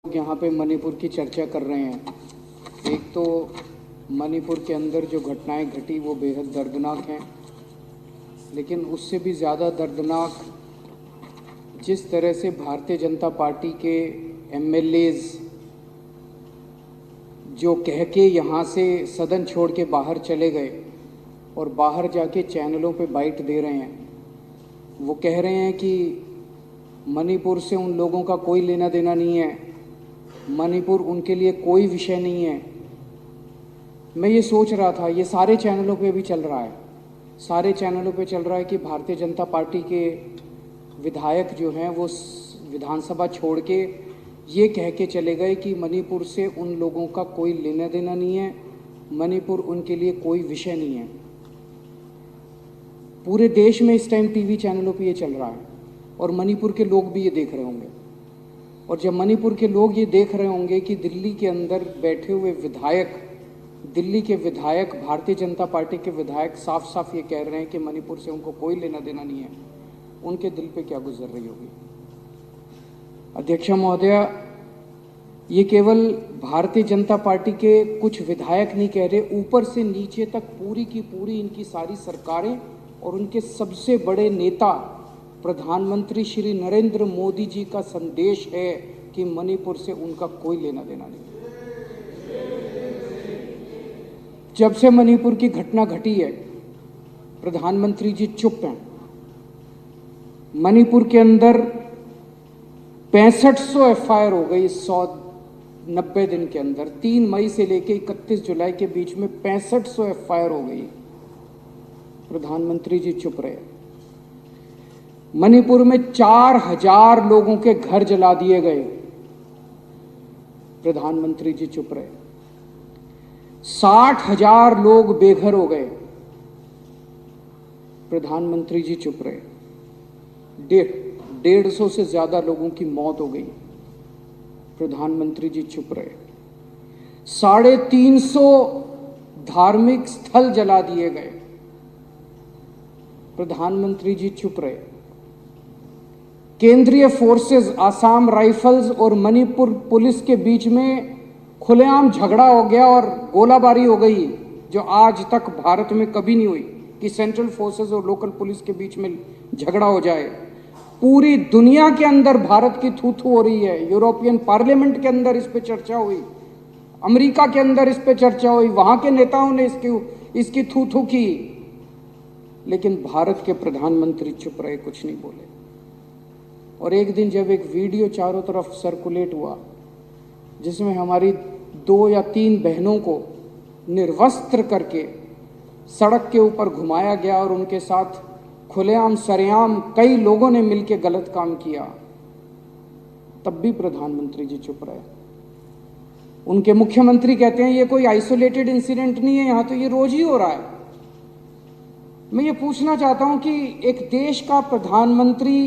यहाँ पे मणिपुर की चर्चा कर रहे हैं। एक तो मणिपुर के अंदर जो घटनाएं घटी वो बेहद दर्दनाक हैं, लेकिन उससे भी ज़्यादा दर्दनाक जिस तरह से भारतीय जनता पार्टी के एमएलएज जो कह के यहाँ से सदन छोड़ के बाहर चले गए और बाहर जाके चैनलों पे बाइट दे रहे हैं। वो कह रहे हैं कि मणिपुर से उन लोगों का कोई लेना देना नहीं है, मणिपुर उनके लिए कोई विषय नहीं है। मैं ये सोच रहा था, ये सारे चैनलों पे भी चल रहा है, सारे चैनलों पे चल रहा है कि भारतीय जनता पार्टी के विधायक जो हैं वो विधानसभा छोड़ के ये कह के चले गए कि मणिपुर से उन लोगों का कोई लेना देना नहीं है, मणिपुर उनके लिए कोई विषय नहीं है। पूरे देश में इस टाइम टीवी चैनलों पे ये चल रहा है और मणिपुर के लोग भी ये देख रहे होंगे। और जब मणिपुर के लोग ये देख रहे होंगे कि दिल्ली के अंदर बैठे हुए विधायक, दिल्ली के विधायक, भारतीय जनता पार्टी के विधायक साफ साफ ये कह रहे हैं कि मणिपुर से उनको कोई लेना देना नहीं है, उनके दिल पे क्या गुजर रही होगी। अध्यक्ष महोदय, ये केवल भारतीय जनता पार्टी के कुछ विधायक नहीं कह रहे, ऊपर से नीचे तक पूरी की पूरी इनकी सारी सरकारें और उनके सबसे बड़े नेता प्रधानमंत्री श्री नरेंद्र मोदी जी का संदेश है कि मणिपुर से उनका कोई लेना देना नहीं। जब से मणिपुर की घटना घटी है, प्रधानमंत्री जी चुप हैं। मणिपुर के अंदर 6500 एफआईआर हो गई 190 दिन के अंदर। 3 मई से लेकर 31 जुलाई के बीच में 6500 एफआईआर हो गई। प्रधानमंत्री जी चुप रहे। मणिपुर में 4000 लोगों के घर जला दिए गए, प्रधानमंत्री जी चुप रहे। 60,000 लोग बेघर हो गए, प्रधानमंत्री जी चुप रहे। 150 से ज्यादा लोगों की मौत हो गई, प्रधानमंत्री जी चुप रहे। 350 धार्मिक स्थल जला दिए गए, प्रधानमंत्री जी चुप रहे। केंद्रीय फोर्सेस, आसाम राइफल्स और मणिपुर पुलिस के बीच में खुलेआम झगड़ा हो गया और गोलाबारी हो गई, जो आज तक भारत में कभी नहीं हुई कि सेंट्रल फोर्सेस और लोकल पुलिस के बीच में झगड़ा हो जाए। पूरी दुनिया के अंदर भारत की थू थू हो रही है। यूरोपियन पार्लियामेंट के अंदर इस पे चर्चा हुई, अमेरिका के अंदर इस पे चर्चा हुई, वहां के नेताओं ने इसकी थू थू की, लेकिन भारत के प्रधानमंत्री चुप रहे, कुछ नहीं बोले। और एक दिन जब एक वीडियो चारों तरफ सर्कुलेट हुआ जिसमें हमारी 2 या 3 बहनों को निर्वस्त्र करके सड़क के ऊपर घुमाया गया और उनके साथ खुलेआम सरेआम कई लोगों ने मिलकर गलत काम किया, तब भी प्रधानमंत्री जी चुप रहे। उनके मुख्यमंत्री कहते हैं ये कोई आइसोलेटेड इंसिडेंट नहीं है, यहां तो ये रोज ही हो रहा है। मैं ये पूछना चाहता हूं कि एक देश का प्रधानमंत्री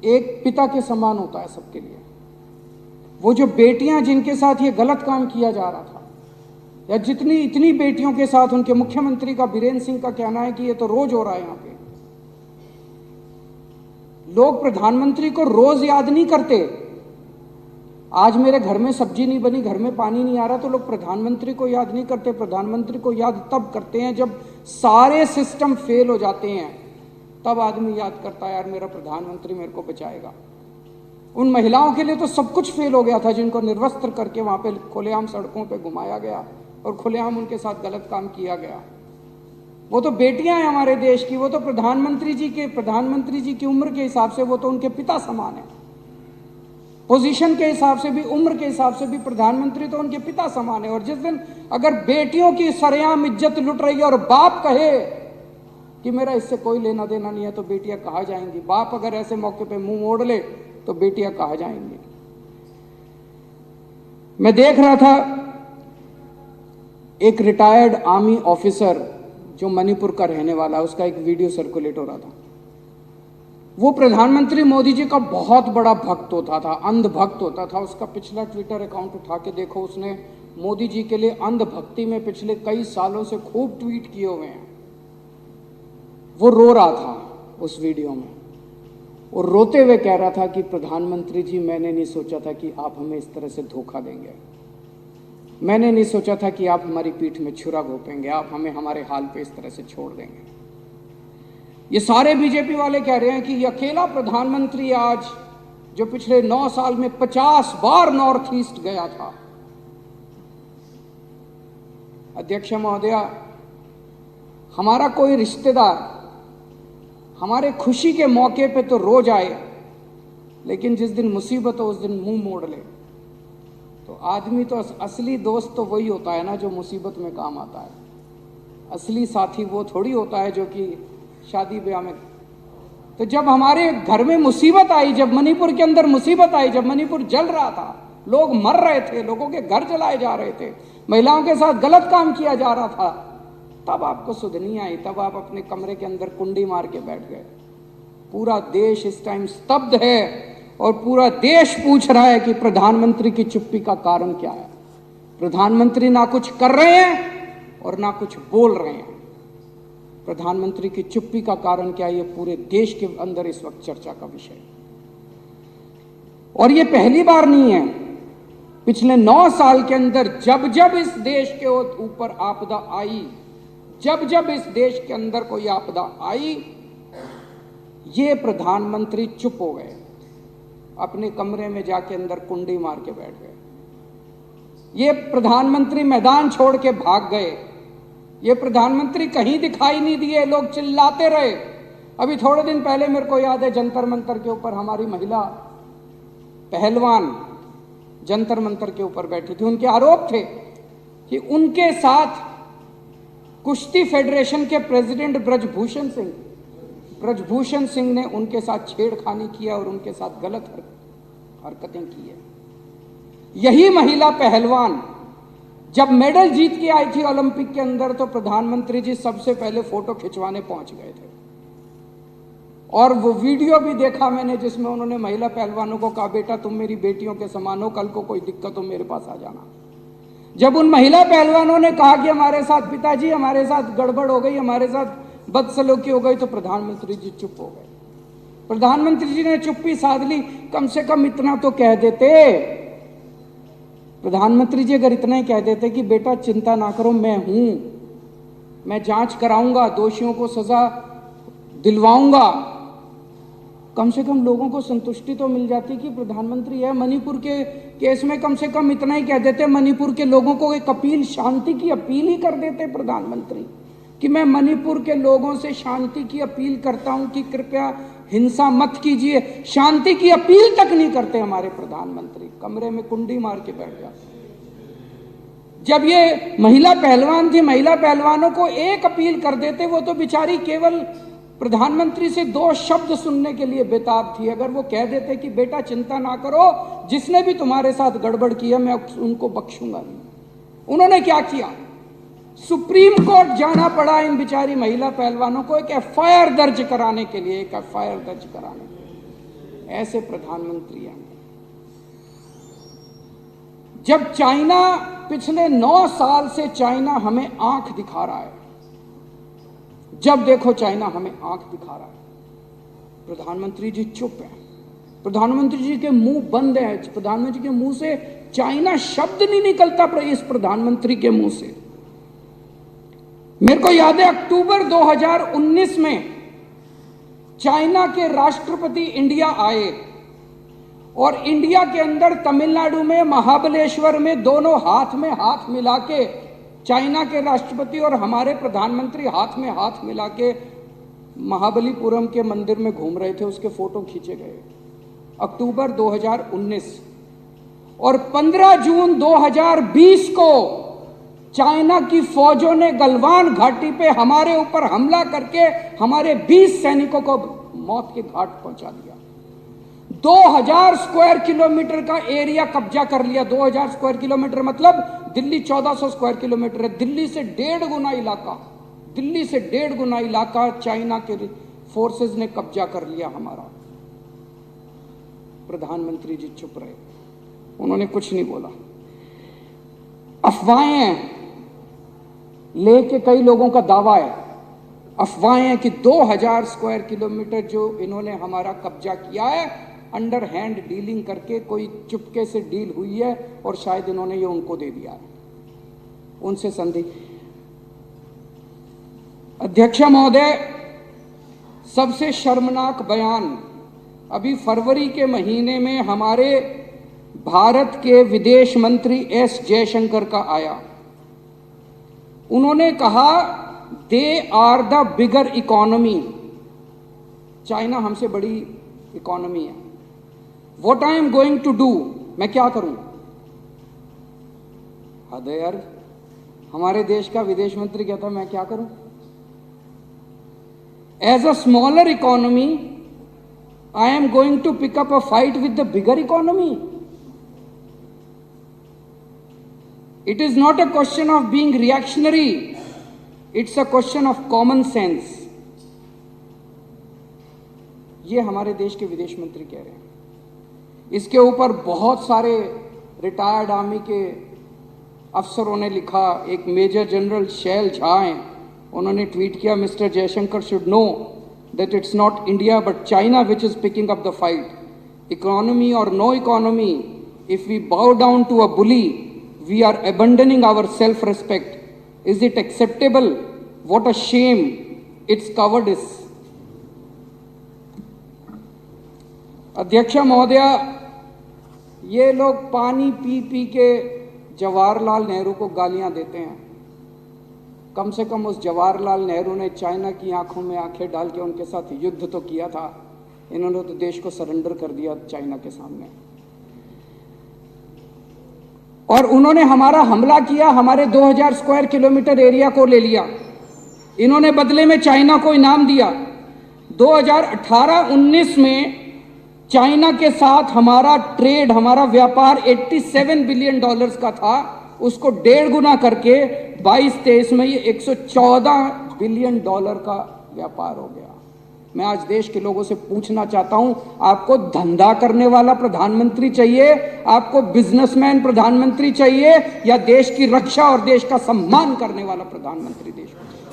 एक पिता के समान होता है सबके लिए। वो जो बेटियां जिनके साथ ये गलत काम किया जा रहा था, या इतनी बेटियों के साथ उनके मुख्यमंत्री का, बीरेंद्र सिंह का कहना है कि ये तो रोज हो रहा है। यहां पे लोग प्रधानमंत्री को रोज याद नहीं करते। आज मेरे घर में सब्जी नहीं बनी, घर में पानी नहीं आ रहा, तो लोग प्रधानमंत्री को याद नहीं करते। प्रधानमंत्री को याद तब करते हैं जब सारे सिस्टम फेल हो जाते हैं, तब आदमी याद करता है यार मेरा प्रधानमंत्री मेरे को बचाएगा। उन महिलाओं के लिए तो सब कुछ फेल हो गया था जिनको निर्वस्त्र करके वहां पे खुलेआम सड़कों पे घुमाया गया और खुलेआम उनके साथ गलत काम किया गया। वो तो बेटियां हैं हमारे देश की, वो तो प्रधानमंत्री जी की उम्र के हिसाब से वो तो उनके पिता समान है। पोजीशन के हिसाब से भी, उम्र के हिसाब से भी प्रधानमंत्री तो उनके पिता समान है। और जिस दिन अगर बेटियों की सरेआम इज्जत लुट रही है और बाप कहे कि मेरा इससे कोई लेना देना नहीं है, तो बेटियां कहाँ जाएंगी? बाप अगर ऐसे मौके पे मुंह मोड़ ले तो बेटियां कहाँ जाएंगी? मैं देख रहा था एक रिटायर्ड आर्मी ऑफिसर जो मणिपुर का रहने वाला, उसका एक वीडियो सर्कुलेट हो रहा था। वो प्रधानमंत्री मोदी जी का बहुत बड़ा भक्त होता था, अंध भक्त होता था। उसका पिछला ट्विटर अकाउंट उठा के देखो, उसने मोदी जी के लिए अंध भक्ति में पिछले कई सालों से खूब ट्वीट किए हुए हैं। वो रो रहा था उस वीडियो में। और रोते हुए कह रहा था कि प्रधानमंत्री जी, मैंने नहीं सोचा था कि आप हमें इस तरह से धोखा देंगे, मैंने नहीं सोचा था कि आप हमारी पीठ में छुरा घोंपेंगे, आप हमें हमारे हाल पे इस तरह से छोड़ देंगे। ये सारे बीजेपी वाले कह रहे हैं कि ये अकेला प्रधानमंत्री आज जो पिछले 9 साल में 50 बार नॉर्थ ईस्ट गया था। अध्यक्ष महोदया, हमारा कोई रिश्तेदार हमारे खुशी के मौके पे तो रोज आए, लेकिन जिस दिन मुसीबत हो उस दिन मुंह मोड़ ले। तो आदमी तो असली दोस्त तो वही होता है ना जो मुसीबत में काम आता है। असली साथी वो थोड़ी होता है जो कि शादी ब्याह में। तो जब हमारे घर में मुसीबत आई, जब मणिपुर के अंदर मुसीबत आई, जब मणिपुर जल रहा था, लोग मर रहे थे, लोगों के घर जलाए जा रहे थे, महिलाओं के साथ गलत काम किया जा रहा था, तब आपको सुध नहीं आई, तब आप अपने कमरे के अंदर कुंडी मार के बैठ गए। पूरा देश इस टाइम स्तब्ध है और पूरा देश पूछ रहा है कि प्रधानमंत्री की चुप्पी का कारण क्या है। प्रधानमंत्री ना कुछ कर रहे हैं और ना कुछ बोल रहे हैं। प्रधानमंत्री की चुप्पी का कारण क्या है, ये पूरे देश के अंदर इस वक्त चर्चा का विषय है। और ये पहली बार नहीं है, पिछले 9 साल के अंदर जब जब इस देश के ऊपर आपदा आई, जब जब इस देश के अंदर कोई आपदा आई, ये प्रधानमंत्री चुप हो गए, अपने कमरे में जाके अंदर कुंडी मार के बैठ गए। ये प्रधानमंत्री मैदान छोड़ के भाग गए। ये प्रधानमंत्री कहीं दिखाई नहीं दिए, लोग चिल्लाते रहे। अभी थोड़े दिन पहले मेरे को याद है, जंतर मंतर के ऊपर हमारी महिला पहलवान जंतर मंतर के ऊपर बैठी थी। उनके आरोप थे कि उनके साथ कुश्ती फेडरेशन के प्रेसिडेंट ब्रजभूषण सिंह ने उनके साथ छेड़खानी किया और उनके साथ गलत हरकतें की है। यही महिला पहलवान जब मेडल जीत के आई थी ओलंपिक के अंदर, तो प्रधानमंत्री जी सबसे पहले फोटो खिंचवाने पहुंच गए थे। और वो वीडियो भी देखा मैंने जिसमें उन्होंने महिला पहलवानों को कहा, बेटा तुम मेरी बेटियों के समान हो, कल को कोई दिक्कत हो मेरे पास आ जाना। जब उन महिला पहलवानों ने कहा कि हमारे साथ पिताजी, हमारे साथ गड़बड़ हो गई, हमारे साथ बदसलूकी हो गई, तो प्रधानमंत्री जी चुप हो गए। प्रधानमंत्री जी ने चुप्पी साध ली। कम से कम इतना तो कह देते, प्रधानमंत्री जी अगर इतना ही कह देते कि बेटा चिंता ना करो, मैं हूं, मैं जांच कराऊंगा, दोषियों को सजा दिलवाऊंगा, कम से कम लोगों को संतुष्टि तो मिल जाती कि प्रधानमंत्री है। मणिपुर के केस में कम से कम इतना ही कह देते, मणिपुर के लोगों को एक अपील, शांति की अपील ही कर देते प्रधानमंत्री कि मैं मणिपुर के लोगों से शांति की अपील करता हूं कि कृपया हिंसा मत कीजिए। शांति की अपील तक नहीं करते हमारे प्रधानमंत्री, कमरे में कुंडी मार के बैठ जाते। जब ये महिला पहलवान थी, महिला पहलवानों को एक अपील कर देते, वो तो बेचारी केवल प्रधानमंत्री से 2 शब्द सुनने के लिए बेताब थी। अगर वो कह देते कि बेटा चिंता ना करो, जिसने भी तुम्हारे साथ गड़बड़ किया मैं उनको बख्शूंगा नहीं। उन्होंने क्या किया, सुप्रीम कोर्ट जाना पड़ा इन बिचारी महिला पहलवानों को एक एफआईआर दर्ज कराने के लिए, एक एफआईआर दर्ज कराने के लिए। ऐसे प्रधानमंत्री हैं। जब चाइना पिछले 9 साल से चाइना हमें आंख दिखा रहा है, जब देखो चाइना हमें आंख दिखा रहा है, प्रधानमंत्री जी चुप हैं, प्रधानमंत्री जी के मुंह बंद है, प्रधानमंत्री के मुंह से चाइना शब्द नहीं निकलता पर इस प्रधानमंत्री के मुंह से। मेरे को याद है अक्टूबर 2019 में चाइना के राष्ट्रपति इंडिया आए और इंडिया के अंदर तमिलनाडु में महाबलेश्वर में दोनों हाथ में हाथ मिला के चाइना के राष्ट्रपति और हमारे प्रधानमंत्री हाथ में हाथ मिला के महाबलीपुरम के मंदिर में घूम रहे थे। उसके फोटो खींचे गए अक्टूबर 2019। और 15 जून 2020 को चाइना की फौजों ने गलवान घाटी पे हमारे ऊपर हमला करके हमारे 20 सैनिकों को मौत के घाट पहुंचा दिया। 2000 स्क्वायर किलोमीटर का एरिया कब्जा कर लिया। 2000 स्क्वायर किलोमीटर मतलब दिल्ली 1400 स्क्वायर किलोमीटर है। दिल्ली से 1.5 गुना इलाका, दिल्ली से 1.5 गुना इलाका चाइना के फोर्सेस ने कब्जा कर लिया हमारा। प्रधानमंत्री जी चुप रहे, उन्होंने कुछ नहीं बोला। अफवाहें लेके कई लोगों का दावा है अफवाहें हैं कि 2000 स्क्वायर किलोमीटर जो इन्होंने हमारा कब्जा किया है, अंडर हैंड डीलिंग करके कोई चुपके से डील हुई है और शायद इन्होंने ये उनको दे दिया है, उनसे संधि। अध्यक्ष महोदय, सबसे शर्मनाक बयान अभी फरवरी के महीने में हमारे भारत के विदेश मंत्री एस जयशंकर का आया। उन्होंने कहा they are the bigger economy, China हमसे बड़ी इकोनॉमी है। What I am going to do, मैं क्या करूं? हद है यार, हमारे देश का विदेश मंत्री कहता मैं क्या करूं? As a smaller economy I am going to pick up a fight with the bigger economy. It is not a question of being reactionary. It's a question of common sense. ये हमारे देश के विदेश मंत्री कह रहे हैं। इसके ऊपर बहुत सारे रिटायर्ड आर्मी के अफसरों ने लिखा। एक मेजर जनरल शैल झा हैं, उन्होंने ट्वीट किया, mister Jaishankar should know that it's not India but China which is picking up the fight. Economy or no economy, if we bow down to a bully, we are abandoning our self-respect. Is it acceptable? What a shame. It's cowardice. अध्यक्ष महोदय, ये लोग पानी P P के जवाहरलाल नेहरू को गालियां देते हैं। कम से कम उस जवाहरलाल नेहरू ने चाइना की आंखों में आंखें डाल के उनके साथ युद्ध तो किया था। इन्होंने तो देश को सरेंडर कर दिया चाइना के सामने, और उन्होंने हमारा हमला किया, हमारे 2000 स्क्वायर किलोमीटर एरिया को ले लिया। इन्होंने बदले में चाइना को इनाम दिया। 2018-19 में चाइना के साथ हमारा ट्रेड, हमारा व्यापार 87 बिलियन डॉलर्स का था, उसको 1.5 गुना करके 22-23 में ये 114 बिलियन डॉलर का व्यापार हो गया। मैं आज देश के लोगों से पूछना चाहता हूं, आपको धंधा करने वाला प्रधानमंत्री चाहिए, आपको बिजनेसमैन प्रधानमंत्री चाहिए, या देश की रक्षा और देश का सम्मान करने वाला प्रधानमंत्री देश को चाहिए?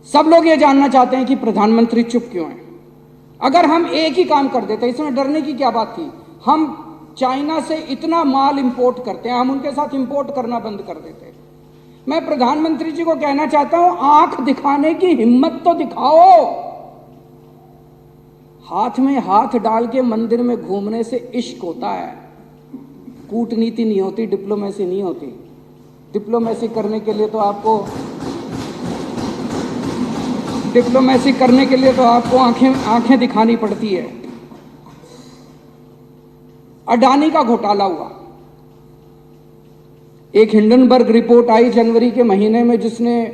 सब लोग ये जानना चाहते हैं कि प्रधानमंत्री चुप क्यों है। अगर हम एक ही काम कर देते, इसमें डरने की क्या बात थी? हम चाइना से इतना माल इंपोर्ट करते हैं, हम उनके साथ इंपोर्ट करना बंद कर देते। मैं प्रधानमंत्री जी को कहना चाहता हूं, आंख दिखाने की हिम्मत तो दिखाओ। हाथ में हाथ डाल के मंदिर में घूमने से इश्क होता है, कूटनीति नहीं होती, डिप्लोमेसी नहीं होती। डिप्लोमेसी करने के लिए तो आपको आंखें दिखानी पड़ती है। अडानी का घोटाला हुआ, एक हिंडनबर्ग रिपोर्ट आई जनवरी के महीने में, जिसने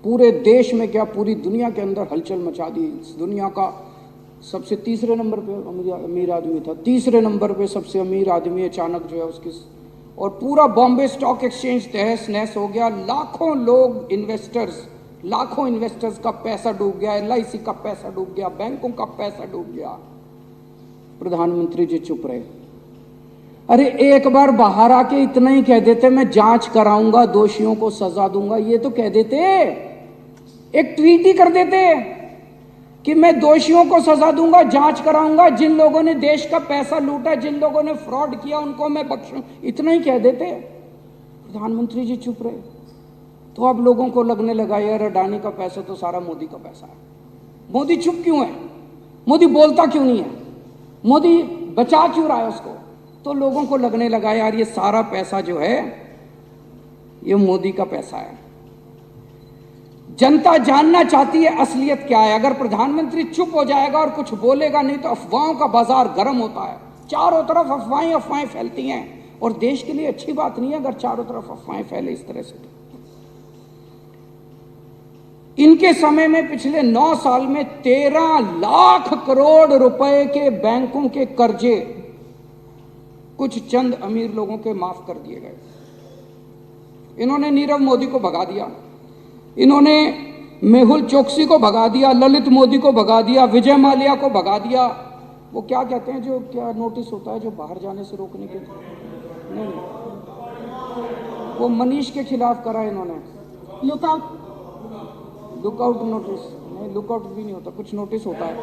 पूरे देश में क्या पूरी दुनिया के अंदर हलचल मचा दी। दुनिया का सबसे तीसरे नंबर पे अमीर आदमी था, तीसरे नंबर पे सबसे अमीर आदमी अचानक जो है उसकी, और पूरा बॉम्बे स्टॉक एक्सचेंज तहस नहस हो गया। लाखों इन्वेस्टर्स का पैसा डूब गया, LIC का पैसा डूब गया, बैंकों का पैसा डूब गया। प्रधानमंत्री जी चुप रहे। अरे एक बार बाहर आके इतना ही कह देते, मैं जांच कराऊंगा, दोषियों को सजा दूंगा, ये तो कह देते, एक ट्वीट ही कर देते कि मैं दोषियों को सजा दूंगा, जांच कराऊंगा, जिन लोगों ने देश का पैसा लूटा, जिन लोगों ने फ्रॉड किया, उनको मैं बख्शूं, इतना ही कह देते। प्रधानमंत्री जी चुप रहे। तो अब लोगों को लगने लगा यार अडानी का पैसा तो सारा मोदी का पैसा है। मोदी चुप क्यों है? मोदी बोलता क्यों नहीं है? मोदी बचा क्यों रहा है उसको? तो लोगों को लगने लगा यार ये सारा पैसा जो है ये मोदी का पैसा है। जनता जानना चाहती है असलियत क्या है। अगर प्रधानमंत्री चुप हो जाएगा और कुछ बोलेगा नहीं तो अफवाहों का बाजार गर्म होता है। चारों तरफ अफवाहें फैलती हैं, और देश के लिए अच्छी बात नहीं है अगर चारों तरफ अफवाहें फैले इस तरह से। इनके समय में पिछले 9 साल में 13 लाख करोड़ रुपए के बैंकों के कर्जे कुछ चंद अमीर लोगों के माफ कर दिए गए। इन्होंने नीरव मोदी को भगा दिया, इन्होंने मेहुल चोकसी को भगा दिया, ललित मोदी को भगा दिया, विजय माल्या को भगा दिया। वो क्या कहते हैं, जो क्या नोटिस होता है जो बाहर जाने से रोकने के, नहीं वो मनीष के खिलाफ करा इन्होंने लुकआउट नोटिस। नहीं, लुकआउट भी नहीं होता, कुछ नोटिस होता है।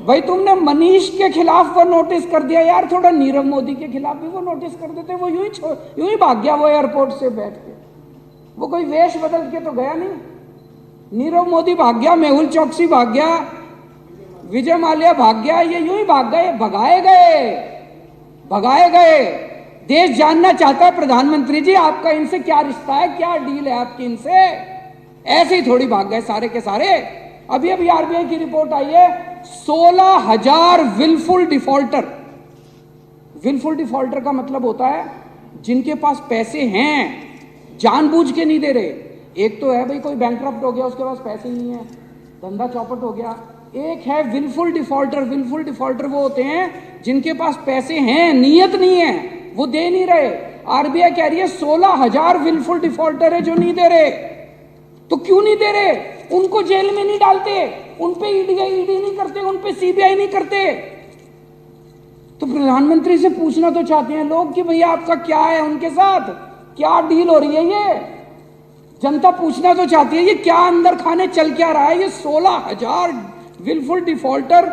भाई तुमने मनीष के खिलाफ वो नोटिस कर दिया यार, थोड़ा नीरव मोदी के खिलाफ भी वो नोटिस कर देते। वो यूं ही भाग गया वो एयरपोर्ट से बैठ के, वो कोई वेश बदल के तो गया नहीं। नीरव मोदी भाग गया, मेहुल चौकसी भाग गया, विजय माल्या भाग गया, ये यूं ही भाग गए, भगाए गए। देश जानना चाहता है प्रधानमंत्री जी आपका इनसे क्या रिश्ता है, क्या डील है आपकी इनसे। ऐसे ही थोड़ी भाग गए सारे के सारे। अभी आरबीआई की रिपोर्ट आई है, 16,000 विलफुल डिफॉल्टर। विलफुल डिफॉल्टर का मतलब होता है जिनके पास पैसे हैं, जानबूझ के नहीं दे रहे। एक तो है भाई कोई बैंकक्रप्ट हो गया, उसके पास पैसे ही नहीं है, धंधा चौपट हो गया। एक है विलफुल डिफॉल्टर। विलफुल डिफॉल्टर वो होते हैं जिनके पास पैसे हैं, नीयत नहीं है, वो दे नहीं रहे। आरबीआई कह रही है 16,000 विलफुल डिफॉल्टर है जो नहीं दे रहे। तो क्यों नहीं दे रहे? उनको जेल में नहीं डालते, उन पे ईडी नहीं करते, उन पे सीबीआई नहीं करते। तो प्रधानमंत्री से पूछना तो चाहते हैं लोग कि भैया आपका क्या है, उनके साथ क्या डील हो रही है। ये जनता पूछना तो चाहती है, ये क्या अंदर खाने चल क्या रहा है। ये 16,000 विलफुल डिफॉल्टर।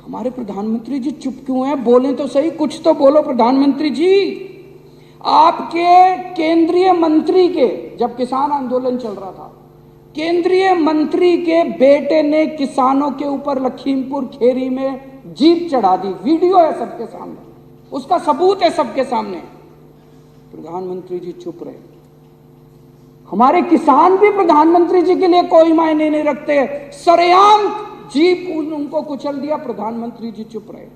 हमारे प्रधानमंत्री जी चुप क्यों हैं? बोलें तो सही, कुछ तो बोलो प्रधानमंत्री जी। आपके केंद्रीय मंत्री के, जब किसान आंदोलन चल रहा था, केंद्रीय मंत्री के बेटे ने किसानों के ऊपर लखीमपुर खेरी में जीप चढ़ा दी। वीडियो है सबके सामने, उसका सबूत है सबके सामने। प्रधानमंत्री जी चुप रहे। हमारे किसान भी प्रधानमंत्री जी के लिए कोई मायने नहीं रखते। सरेआम जीप उनको कुचल दिया, प्रधानमंत्री जी चुप रहे।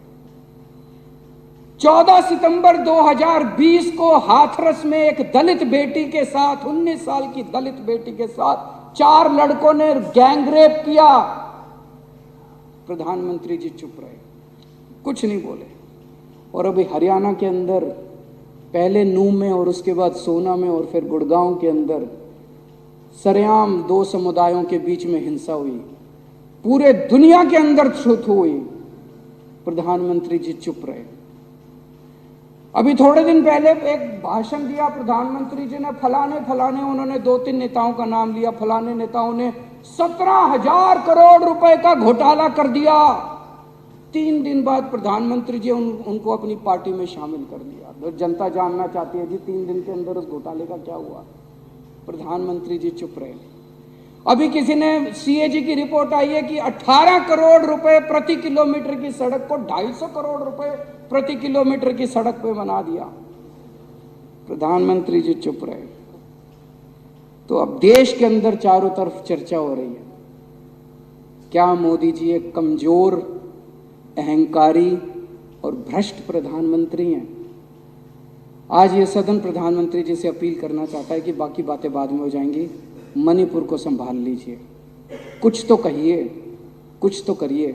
14 सितंबर 2020 को हाथरस में एक दलित बेटी के साथ, 19 साल की दलित बेटी के साथ 4 लड़कों ने गैंगरेप किया। प्रधानमंत्री जी चुप रहे, कुछ नहीं बोले। और अभी हरियाणा के अंदर पहले नूह में और उसके बाद सोना में और फिर गुड़गांव के अंदर सरेआम 2 समुदायों के बीच में हिंसा हुई, पूरे दुनिया के अंदर छूत हुई। प्रधानमंत्री जी चुप रहे। अभी थोड़े दिन पहले एक भाषण दिया प्रधानमंत्री जी ने, फलाने उन्होंने 2-3 नेताओं का नाम लिया। फलाने नेताओं ने 17,000 करोड़ रुपए का घोटाला कर दिया। 3 दिन बाद प्रधानमंत्री जी उनको अपनी पार्टी में शामिल कर लिया। तो जनता जानना चाहती है जी 3 दिन के अंदर उस घोटाले का क्या हुआ। प्रधानमंत्री जी चुप रहे। अभी किसी ने सीएजी की रिपोर्ट आई है कि 18 करोड़ रुपए प्रति किलोमीटर की सड़क को 250 करोड़ रुपए प्रति किलोमीटर की सड़क पे बना दिया। प्रधानमंत्री जी चुप रहे। तो अब देश के अंदर चारों तरफ चर्चा हो रही है, क्या मोदी जी एक कमजोर, अहंकारी और भ्रष्ट प्रधानमंत्री हैं। आज ये सदन प्रधानमंत्री जी से अपील करना चाहता है कि बाकी बातें बाद में हो जाएंगी, मणिपुर को संभाल लीजिए, कुछ तो कहिए, कुछ तो करिए।